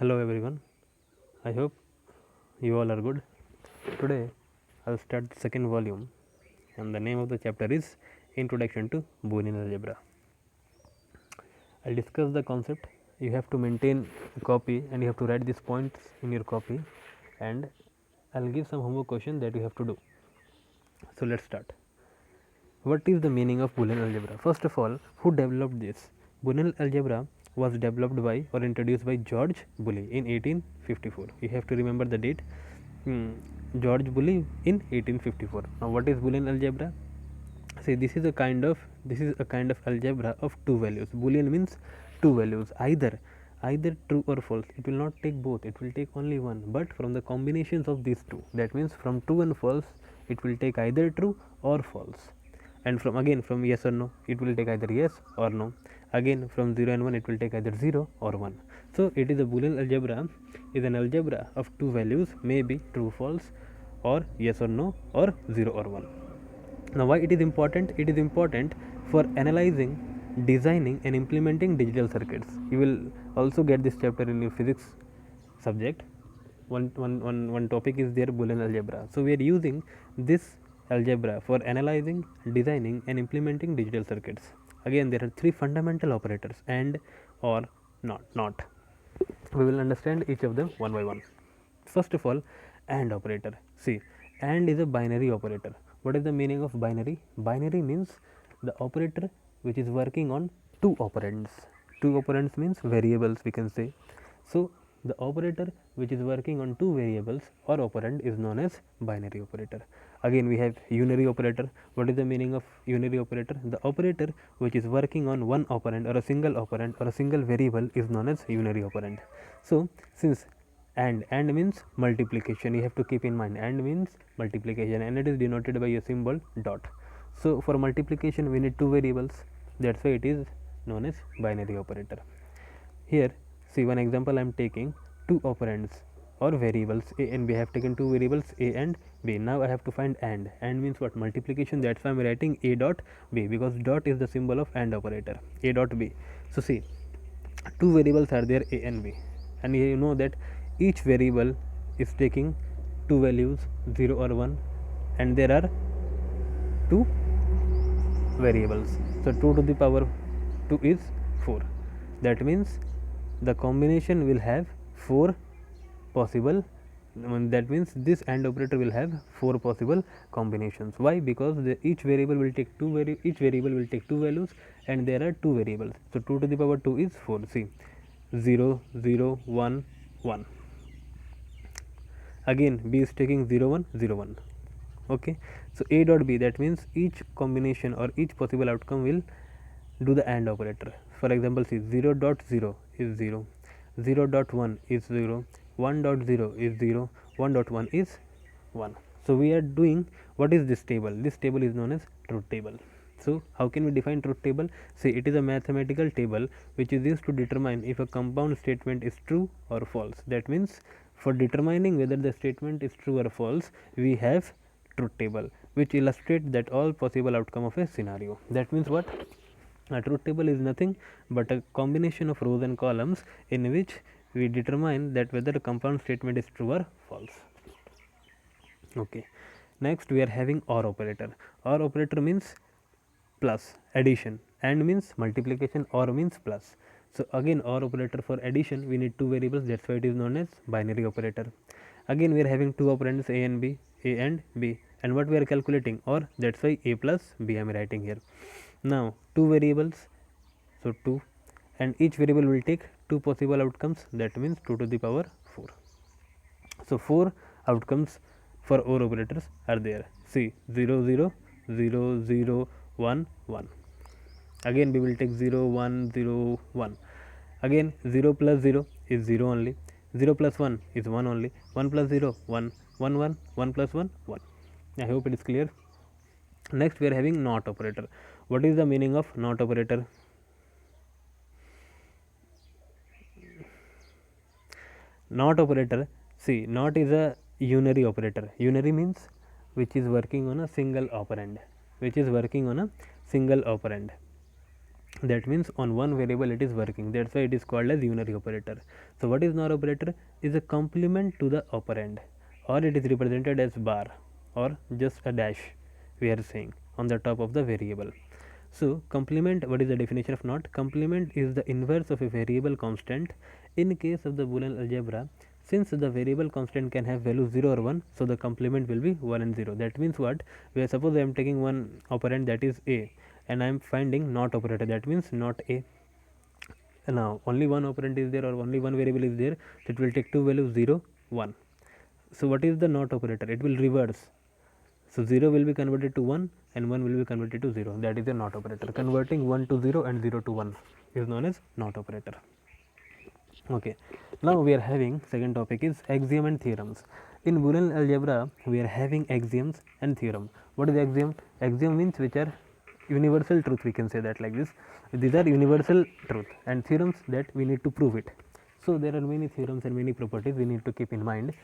Hello everyone, I hope you all are good. Today I'll start the second volume and the name of the chapter is Introduction to Boolean Algebra. I'll discuss the concept. You have to maintain a copy and you have to write these points in your copy, and I'll give some homework question that you have to do. So let's start. What is the meaning of Boolean algebra? First of all, who developed this? Boolean algebra was developed by or introduced by George Boole in 1854. You have to remember the date. George Boole in 1854. Now, what is Boolean algebra? See, this is a kind of algebra of two values. Boolean means two values, either true or false. It will not take both, it will take only one, but from the combinations of these two, that means from true and false it will take either true or false, and from yes or no it will take either yes or no. Again, from 0 and 1 it will take either 0 or 1. So it is a Boolean algebra is an algebra of two values, may be true false or yes or no or 0 or 1. Now, why it is important? It is important for analyzing, designing and implementing digital circuits. You will also get this chapter in your physics subject. One topic is there, Boolean algebra. So we are using this algebra for analyzing, designing and implementing digital circuits. Again, there are three fundamental operators: and, or, not. We will understand each of them one by one. First of all, AND operator. See, AND is a binary operator. What is the meaning of binary? Binary means the operator which is working on two operands. Two operands means variables, we can say. So the operator which is working on two variables or operand is known as binary operator. Again, we have unary operator. What is the meaning of unary operator? The operator which is working on one operand or a single operand or a single variable is known as unary operand. So since and means multiplication, you have to keep in mind, and means multiplication, and it is denoted by a symbol dot. So for multiplication we need two variables, that's why it is known as binary operator. Here, see one example I am taking: two operands or variables a and b. I have taken two variables a and b. Now I have to find and means what? Multiplication. That's why I am writing a dot b, because dot is the symbol of and operator, a dot b. So see, two variables are there, a and b, and you know that each variable is taking two values, 0 or 1, and there are two variables. So 2 to the power 2 is 4. That means the combination will have 4 possible, that means this AND operator will have 4 possible combinations. Why? Because each variable will take two values and there are two variables. So 2 to the power 2 is 4. See, 0 0 1 1. Again, b is taking 0 1 0 1. Okay, so a dot b, that means each combination or each possible outcome will do the AND operator. For example, see, 0 dot 0 is 0, 0 dot 1 is 0, 1 dot 0 is 0, 1 dot 1 is 1. So we are doing, what is this table? This table is known as truth table. So how can we define truth table? Say, it is a mathematical table which is used to determine if a compound statement is true or false. That means for determining whether the statement is true or false, we have truth table which illustrates that all possible outcome of a scenario. That means what? A truth table is nothing but a combination of rows and columns in which we determine that whether a compound statement is true or false. Okay, next we are having OR operator. OR operator means plus, addition, and means multiplication, or means plus. So again, OR operator for addition we need two variables, that's why it is known as binary operator. Again, we are having two operands, a and b, and what we are calculating, or, that's why a plus b I am writing here. Now two variables, so 2, and each variable will take two possible outcomes, that means 2 to the power 4. So 4 outcomes for OR operators are there. See, 0 0 0 0 1 1. Again we will take 0 1 0 1. Again 0 plus 0 is 0 only, 0 plus 1 is 1 only, 1 plus 0 1, 1 1, 1 plus 1 1. I hope it is clear. Next we are having NOT operator. What is the meaning of NOT operator? NOT operator, see, NOT is a unary operator. Unary means which is working on a single operand, that means on one variable it is working, that's why it is called as unary operator. So what is NOR operator? Is a complement to the operand, or it is represented as bar or just a dash we are saying on the top of the variable. So complement, what is the definition of NOT? Complement is the inverse of a variable constant. In case of the Boolean algebra, since the variable constant can have value 0 or 1, so the complement will be 1 and 0. That means what? Where suppose I am taking one operand, that is a, and I am finding NOT operator, that means not a. Now only one operand is there or only one variable is there, so it will take two values 0, 1. So what is the NOT operator? It will reverse. So 0 will be converted to 1 and 1 will be converted to 0. That is a NOT operator. Converting 1 to 0 and 0 to 1 is known as NOT operator. Okay. Now we are having second topic is axiom and theorems. In Boolean algebra, we are having axioms and theorem. What is axiom? Axiom means which are universal truth. We can say that like this. These are universal truth, and theorems that we need to prove it. So there are many theorems and many properties we need to keep in mind.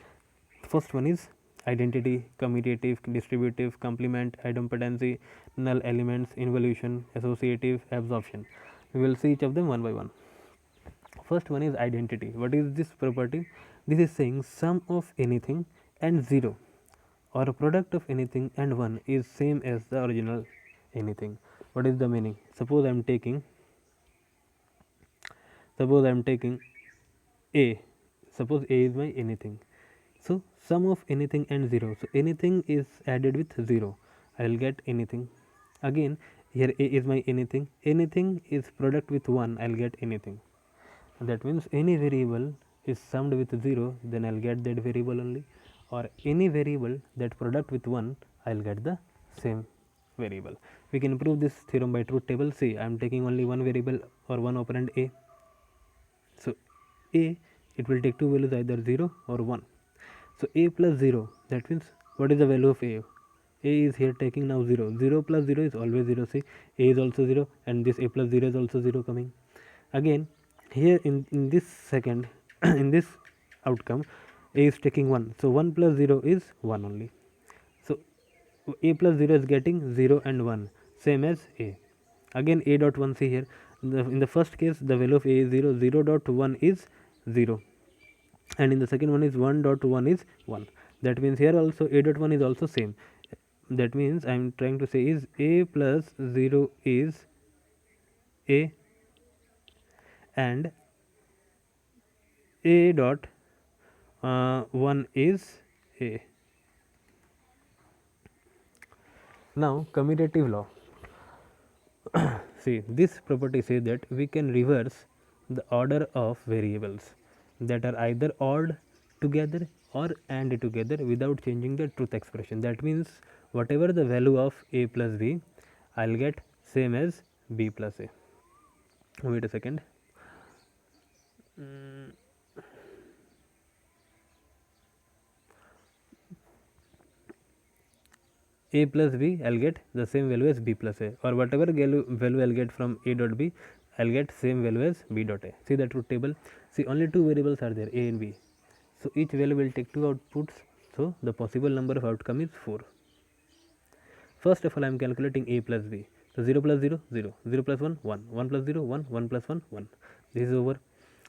First one is identity, commutative, distributive, complement, idempotency, null elements, involution, associative, absorption. We will see each of them one by one. First one is identity. What is this property? This is saying sum of anything and 0 or a product of anything and 1 is same as the original anything. What is the meaning? Suppose I am taking a. Suppose a is my anything. So sum of anything and 0. So anything is added with 0. I will get anything. Again here a is my anything. Anything is product with 1. I will get anything. That means any variable is summed with 0, then I will get that variable only, or any variable that product with 1, I will get the same variable. We can prove this theorem by truth table. See, I am taking only one variable or one operand a. So a, it will take two values, either 0 or 1. So a plus 0, that means what is the value of a? A is here taking now 0. 0 plus 0 is always 0. See, a is also 0 and this a plus 0 is also 0 coming. Again here in this second in this outcome a is taking 1, so 1 plus 0 is 1 only. So a plus 0 is getting 0 and 1, same as a. Again a dot 1, see here in the first case the value of a is 0, 0 dot 1 is 0, and in the second one is 1 dot 1 is 1. That means here also a dot 1 is also same. That means I am trying to say is a plus 0 is a and a dot 1 is a. Now commutative law. See, this property says that we can reverse the order of variables that are either odd together or and together without changing the truth expression. That means whatever the value of a plus b, I will get same as b plus a. Wait a second. A plus b, I will get the same value as b plus a, or whatever value I will get from a dot b, I will get same value as b dot a. See the truth table. See, only two variables are there, a and b. So each value will take two outputs. So the possible number of outcome is 4. First of all, I am calculating a plus b. So 0 plus 0, 0, 0 plus 1, 1, 1 plus 0, 1, 1 plus 1, 1. This is over.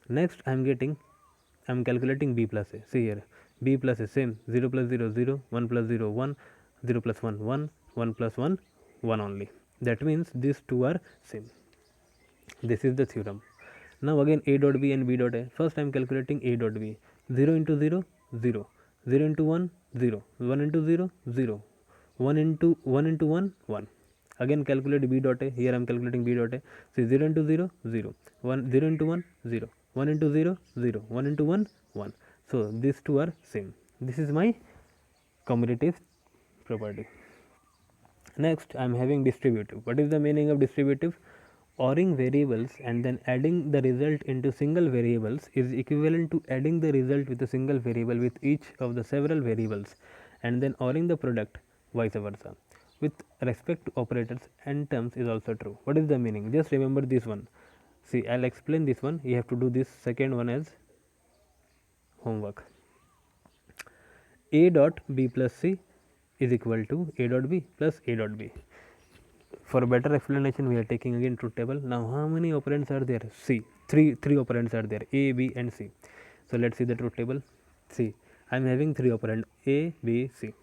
Next, I am calculating b plus a. See here, b plus a same, 0 plus 0, 0, 1 plus 0, 1, 0 plus 1, 1, 1 plus 1, 1 only. That means these two are same. This is the theorem. Now again a dot b and b dot a. First I am calculating a dot b. 0 into 0, 0. 0 into 1, 0. 1 into 0, 0. 1 into 1, 1. Again calculate b dot a. Here I am calculating b dot a. See, 0 into 0, 0. 1, 0 into 1, 0. 1 into 0, 0. 1 into 1, 1. So these two are same. This is my commutative property. Next I am having distributive. What is the meaning of distributive? ORing variables and then adding the result into single variables is equivalent to adding the result with a single variable with each of the several variables and then ORing the product vice versa. With respect to operators and terms is also true. What is the meaning? Just remember this one. See, I will explain this one. You have to do this second one as homework. A dot b plus c is equal to a dot b plus a dot b. For better explanation, we are taking again truth table. Now how many operands are there? C. Three operands are there, A, B and C. So let's see the truth table. See, I am having 3 operand, A, B, C.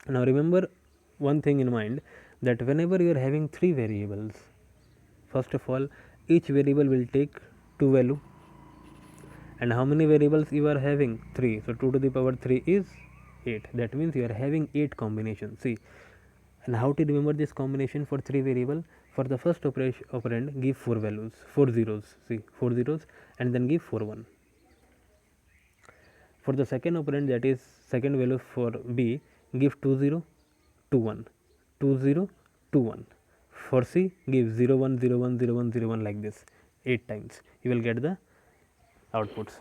Now remember one thing in mind, that whenever you are having 3 variables, first of all, each variable will take 2 value. And how many variables you are having? 3. So 2 to the power 3 is 8. That means you are having 8 combinations. See, and how to remember this combination for 3 variable? For the first operand, give 4 values, 4 zeros. See, 4 zeros, and then give 4 1. For the second operand, that is second value for B, give 2 0 2 1, 2 0 2 1. For C, give 0 1 0 1 0 1 0 1 like this 8 times. You will get the outputs.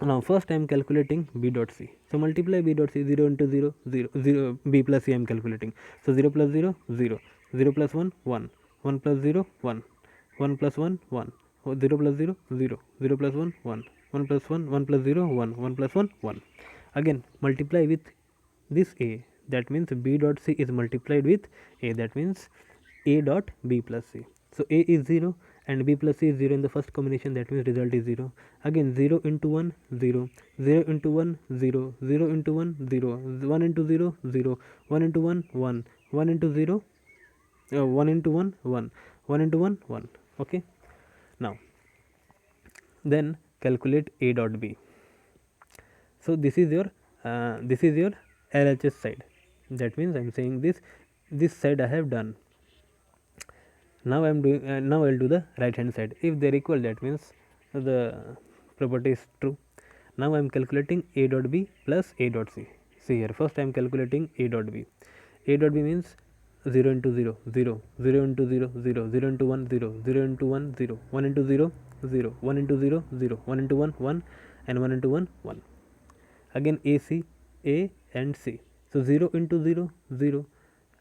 Now first I am calculating B dot C. So multiply B dot C, 0 into 0 0 0, B plus C I am calculating. So 0 plus 0 0, 0 plus 1 1, 1 plus 0 1, 1 plus 1 1, 0 plus 0 0, 0 plus 1 1, 1 plus 1 1 plus 0 1, 1 plus 1 1. Again multiply with this A, that means B dot C is multiplied with A, that means A dot B plus C. So A is 0 and B plus C is 0 in the first combination, that means result is 0. Again 0 into 1 0, 0 into 1 0, 0 into 1 0, 1 into 0 0, 1 into 1 1, 1 into 0 1 into 1 1, 1 into 1 1. Okay. Now then calculate A dot B. So this is your LHS side. That means I am saying this side I have done. Now I am doing now I will do the right hand side. If they are equal, that means the property is true. Now I am calculating A dot B plus A dot C. See here, first I am calculating A dot B. A dot B means 0 into 0 0, 0 into 0 0, 0 into 1 0, 0 into 1 0, 1 into 0 0, 1 into 0 0, 1 into 1 1, and 1 into 1 1. Again AC, A and C. So 0 into 0 0.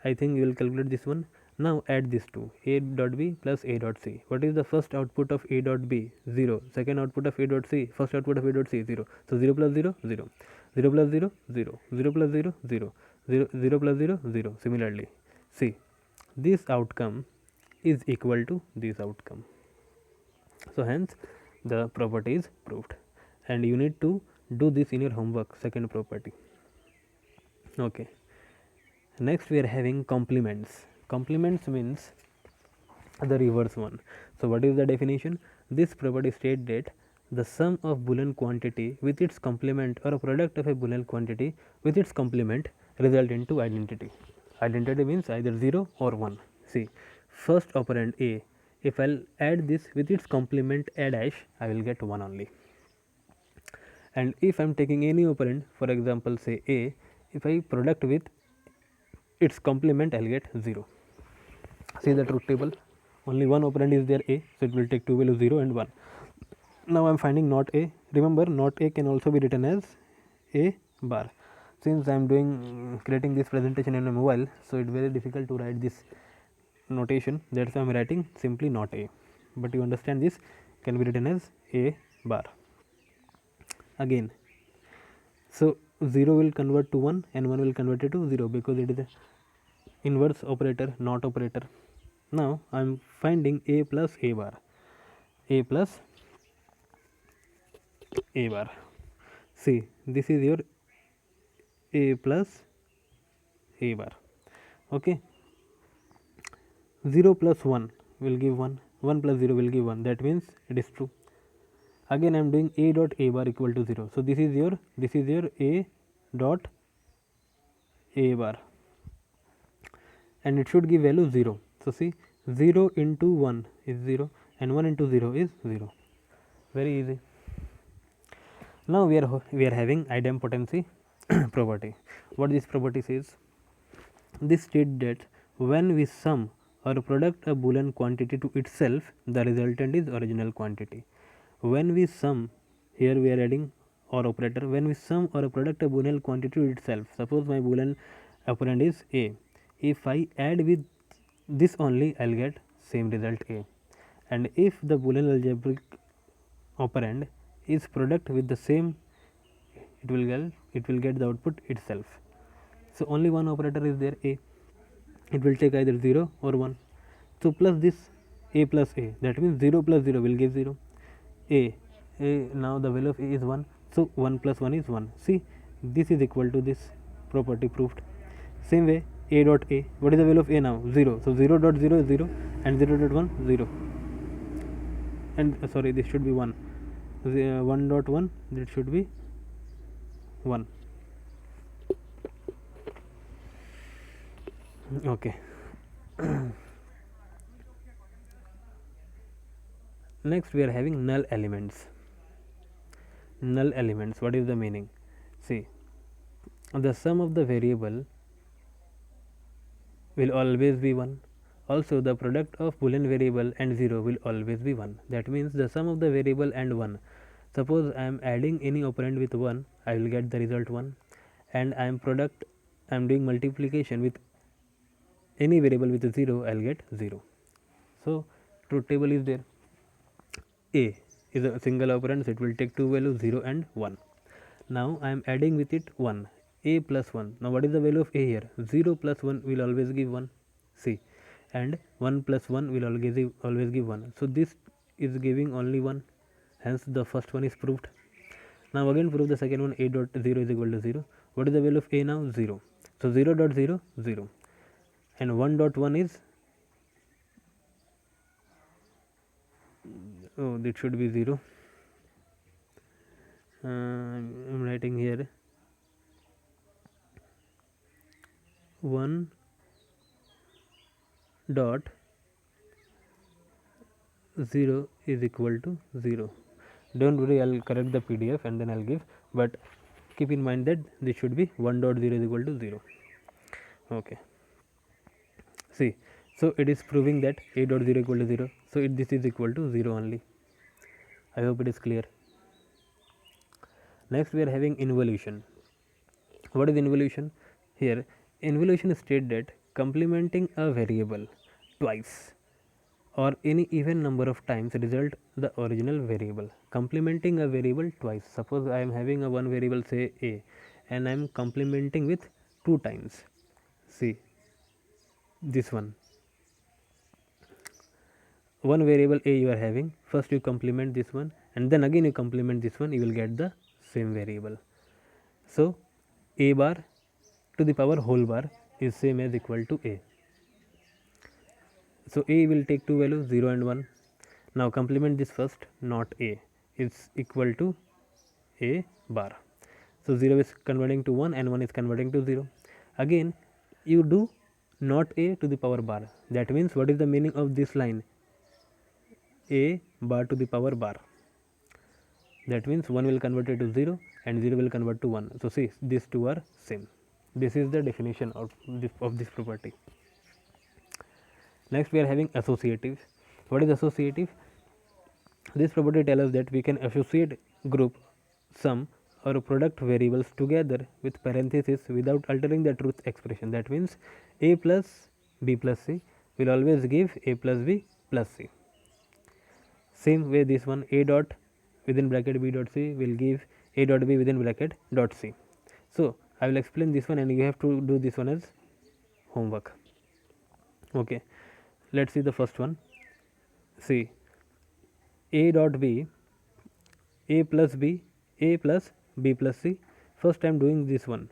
I think you will calculate this one. Now add these two, A dot B plus A dot C. What is the first output of A dot B? 0. Second output of A dot C. First output of A dot C, 0. So 0 plus 0 0, 0 plus 0 0, 0 plus 0 0, 0, 0 plus 0 0. Similarly, see, this outcome is equal to this outcome. So hence the property is proved, and you need to do this in your homework, second property. Okay. Next we are having complements. Complements means the reverse one. So what is the definition? This property states that the sum of Boolean quantity with its complement or a product of a Boolean quantity with its complement result into identity. Identity means either 0 or 1. See, first operand A, if I will add this with its complement A dash, I will get 1 only. And if I am taking any operand, for example say A, if I product with its complement, I will get 0. See the truth table, only one operand is there A, so it will take two values 0 and 1. Now I am finding not A. Remember, not A can also be written as A bar. Since I am creating this presentation in a mobile, so it is very difficult to write this notation, that's why I am writing simply not A, but you understand this can be written as A bar. Again, so 0 will convert to 1 and 1 will convert it to 0 because it is a inverse operator, not operator. Now I am finding A plus A bar, A plus A bar. See, this is your A plus A bar. Okay, 0 plus 1 will give 1, 1 plus 0 will give 1, that means it is true. Again I am doing A dot A bar equal to 0. So this is your A dot A bar, and it should give value 0. So see, 0 into 1 is 0 and 1 into 0 is 0. Very easy. Now we are having idempotency property. What this property says? This states that when we sum or product a Boolean quantity to itself, the resultant is original quantity. When we sum, here we are adding or operator, when we sum or product a Boolean quantity to itself, suppose my Boolean operand is A, if I add with this only, I will get same result A, and if the Boolean algebraic operand is product with the same, it will get the output itself. So only one operator is there, A. it will take either 0 or 1. So plus this a plus a, that means 0 plus 0 will give 0. A now the value of a is 1, so 1 plus 1 is 1. See, this is equal to this, property proved. Same way, a dot a, what is the value of a now? 0. So 0 dot 0 is 0 and 0 dot 1 0, and sorry, this should be 1. 1 dot 1, that should be 1. Okay. Next we are having null elements. Null elements, what is the meaning? See, the sum of the variable will always be 1. Also, the product of boolean variable and 0 will always be 1. That means the sum of the variable and 1. Suppose I am adding any operand with 1, I will get the result 1, and I am doing multiplication with any variable with 0, I will get 0. So truth table is there. A is a single operand, so it will take two values, 0 and 1. Now I am adding with it 1, a plus 1. Now what is the value of a here? 0 plus 1 will always give 1. See, and 1 plus 1 will always give 1. So this is giving only 1. Hence the first one is proved. Now again prove the second one. A dot 0 is equal to 0. What is the value of a now? 0. So 0 dot 0, 0, and 1 dot 1 is, oh, that should be 0. I am writing here 1 dot 0 is equal to 0. Don't worry, I will correct the PDF and then I will give, but keep in mind that this should be 1 dot 0 is equal to 0. Okay. See, so it is proving that a dot 0 equal to 0. So this is equal to 0 only. I hope it is clear. Next we are having involution. What is involution? Here involution states that complementing a variable twice or any even number of times result the original variable. Complementing a variable twice. Suppose I am having a one variable, say a, and I am complementing with 2 times. See, this one variable a you are having, first you complement this one and then again you complement this one, you will get the same variable. So a bar to the power whole bar is same as equal to a. So a will take two values, 0 and 1. Now complement this first, not a, is equal to a bar. So 0 is converting to 1 and 1 is converting to 0. Again you do not a to the power bar. That means what is the meaning of this line? A bar to the power bar. That means 1 will convert it to 0 and 0 will convert to 1. So see, these two are same. This is the definition of this property. Next we are having associative. What is associative? This property tells us that we can associate group, sum or product variables together with parenthesis without altering the truth expression. That means a plus b plus c will always give a plus b plus c. Same way this one, a dot within bracket b dot c will give a dot b within bracket dot c. So I will explain this one and you have to do this one as homework. Okay, let's see the first one. See, a dot b, a plus b, a plus b plus c. First I am doing this one.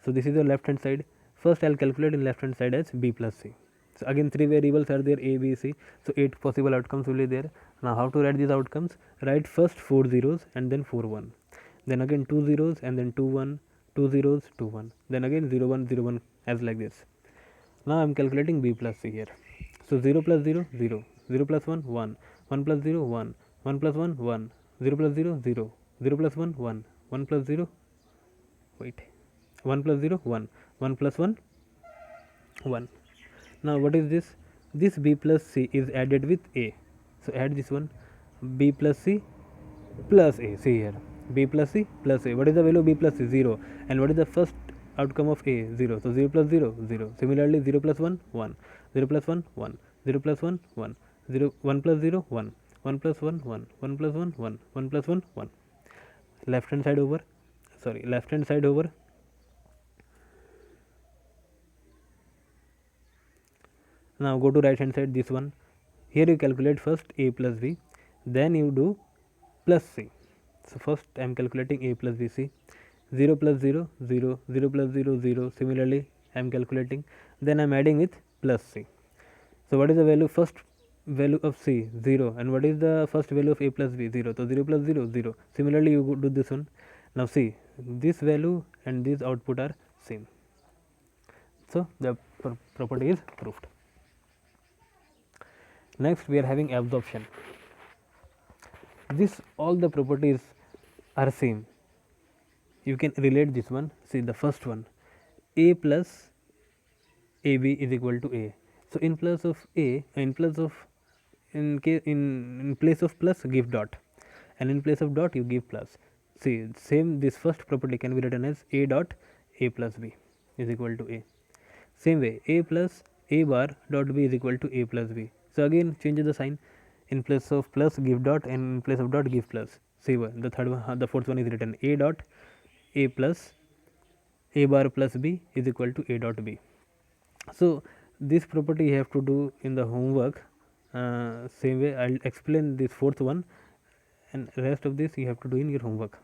So this is the left hand side. First I will calculate in left hand side as b plus c. So again 3 variables are there, a, b, c. So 8 possible outcomes will be there. Now how to write these outcomes? Write first 4 zeros and then 4 1. Then again 2 zeros and then 2 1, 2 zeros, 2 1. Then again 0 1, 0 1 as like this. Now I am calculating b plus c here. So 0 plus 0, 0, 0 plus 1, 1, 1 plus 0, 1, 1 plus 1, 1, 0 plus 0, 0, 0 plus 1, 1, 1 plus 0, wait, 1 plus 0, 1, 1 plus 1, 1. Now what is this? This b plus c is added with a. So add this one, b plus c plus a. See here, b plus c plus a. What is the value of b plus c? 0. And what is the first outcome of a? 0. So 0 plus 0, 0. Similarly 0 plus 1, 1, 0 plus 1, 1, 0 plus 1, 1, 0, 1 plus 0, 1, 1 plus 1, 1, 1 plus 1, 1, 1 plus 1, 1. Left hand side over, sorry, left hand side over. Now go to right hand side, this one. Here you calculate first a plus b, then you do plus c. So first I am calculating a plus b, c. 0 plus 0, 0, 0 plus 0, 0. Similarly I am calculating, then I am adding with plus c. So what is the value, first value of c, 0, and what is the first value of a plus b, 0. So 0 plus 0, 0. Similarly you do this one. Now see, this value and this output are same. So the property is proved. Next we are having absorption. This all the properties are same. You can relate this one. See the first one, a plus ab is equal to a. So in place of a, in place of in place of plus give dot, and in place of dot you give plus. See same, this first property can be written as a dot a plus b is equal to a. Same way a plus a bar dot b is equal to a plus b. So again change the sign, in place of plus give dot and in place of dot give plus. See the third one, the fourth one is written a dot a plus a bar plus b is equal to a dot b. So this property you have to do in the homework. Same way I will explain this fourth one, and rest of this you have to do in your homework.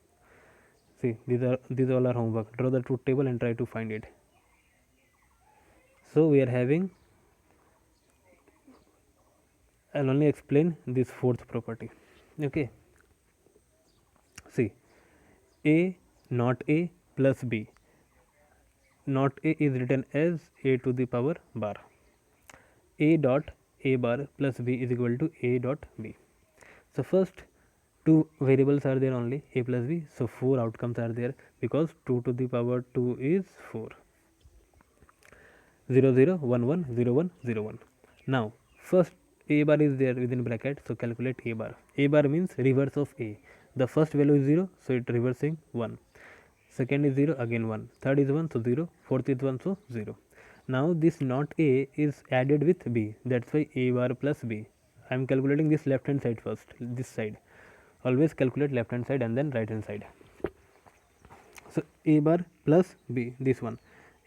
See these all are homework. Draw the truth table and try to find it. So we are having, I will only explain this fourth property. Okay. See a not a plus b. Not a is written as a to the power bar. A dot a bar plus b is equal to a dot b. So first two variables are there only, a plus b. So 4 outcomes are there, because 2 to the power 2 is 4. 0 0 1 1 0 1 0 1. Now first a bar is there within bracket, so calculate a bar. A bar means reverse of a. The first value is 0, so it reversing 1. Second is 0, again 1. Third is 1, so 0. Fourth is 1, so 0. Now this not a is added with b, that's why a bar plus b. I am calculating this left hand side first, this side. Always calculate left hand side and then right hand side. So a bar plus b, this one.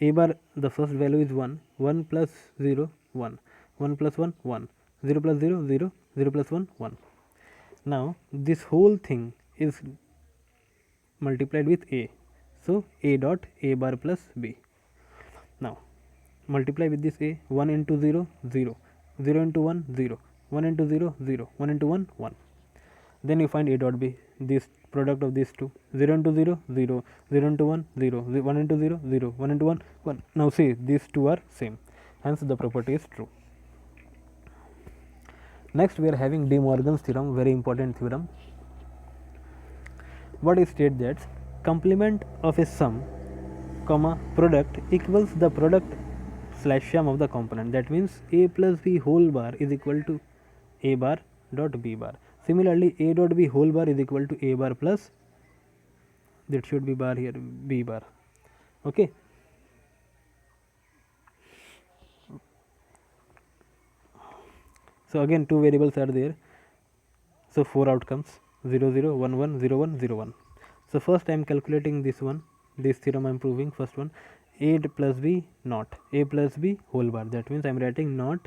A bar, the first value is 1, 1 plus 0, 1, 1 plus 1, 1, 0 plus 0, 0, 0 plus 1, 1. Now this whole thing is multiplied with a, so a dot a bar plus b. Now multiply with this a, 1 into 0, 0, 0 into 1, 0, 1 into 0, 0, 1 into 1, 1. Then you find a dot b, this product of these two, 0 into 0, 0, 0 into 1, 0, 1 into 0, 0, 1 into 1, 1. Now see, these two are same, hence the property is true. Next we are having De Morgan's theorem, very important theorem. What is stated that complement of a sum comma product equals the product slash sum of the component. That means a plus b whole bar is equal to a bar dot b bar. Similarly a dot b whole bar is equal to a bar plus, that should be bar here, b bar. Okay. So again two variables are there, so 4 outcomes, 0 0 1 1 0 1 0 1. So first I am calculating this one, this theorem I am proving. First one, a plus b not a plus b whole bar, that means I am writing not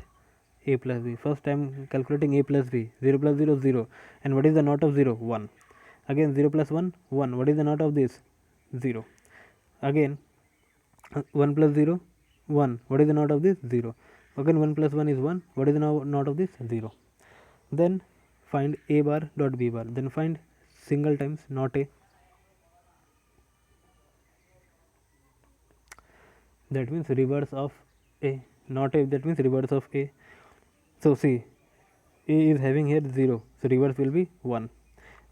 a plus b. First I am calculating a plus b, 0 plus 0 0, and what is the not of 0, 1. Again 0 plus 1 1, what is the not of this, 0. Again 1 plus 0 1, what is the not of this, 0. Again 1 plus 1 is 1, what is the not of this, 0. Then find a bar dot b bar, then find single times not a, that means reverse of a, not a, that means reverse of a. So see, a is having here 0, so reverse will be 1.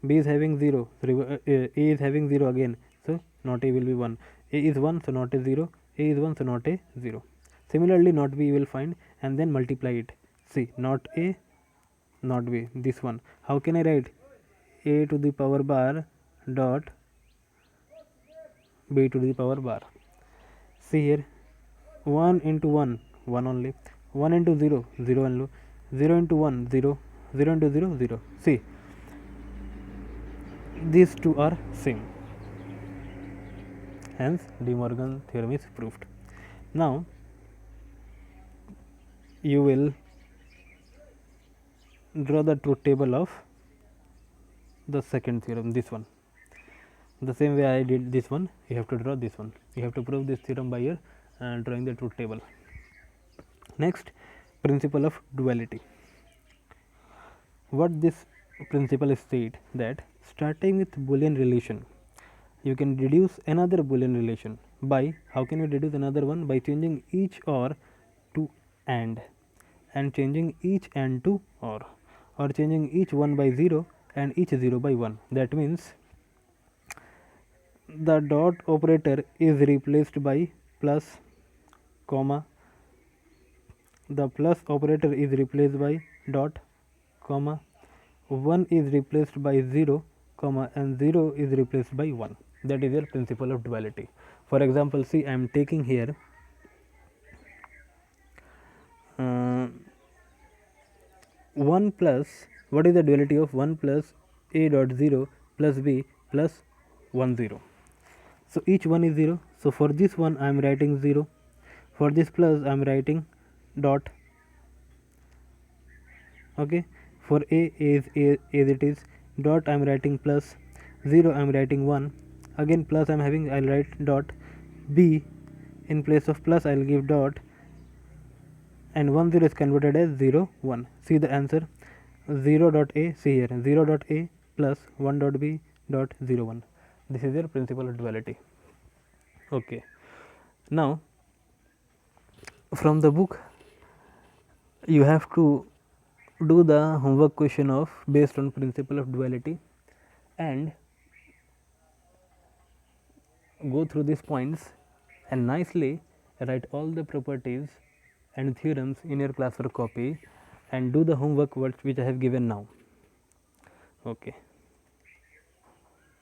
B is having 0, so a is having 0 again, so not a will be 1. A is 1, so not a 0. A is 1, so not a 0. Similarly not b you will find and then multiply it. See, not a not b, this one. How can I write? A to the power bar dot b to the power bar. See here, 1 into 1 1 only, 1 into 0 0 only, 0 into 1 0, 0 into 0 0. See, these two are same, hence De Morgan theorem is proved. Now you will draw the truth table of the second theorem, this one. The same way I did this one, you have to draw this one. You have to prove this theorem by your drawing the truth table. Next, principle of duality. What this principle state that starting with Boolean relation, you can deduce another Boolean relation by, how can you deduce another one? By changing each OR to and changing each and to or changing each 1 by 0 and each 0 by 1. That means the dot operator is replaced by plus, comma, the plus operator is replaced by dot, comma, 1 is replaced by 0, comma, and 0 is replaced by 1. That is your principle of duality. For example, see, I am taking here 1 plus, what is the duality of 1 plus a dot 0 plus b plus 1 0. So each one is 0. So for this one I am writing 0. For this plus I am writing dot. Okay. For a is a as it is, dot I am writing plus, 0 I am writing 1. Again plus I am having, I will write dot. B, in place of plus I will give dot, and 1 0 is converted as 0 1. See the answer, 0 dot a, see here, 0 dot a plus 1 dot b dot 0 1. This is your principle of duality. Okay. Now from the book you have to do the homework question of based on principle of duality and go through these points and nicely write all the properties and theorems in your classwork copy and do the homework which I have given now. Okay.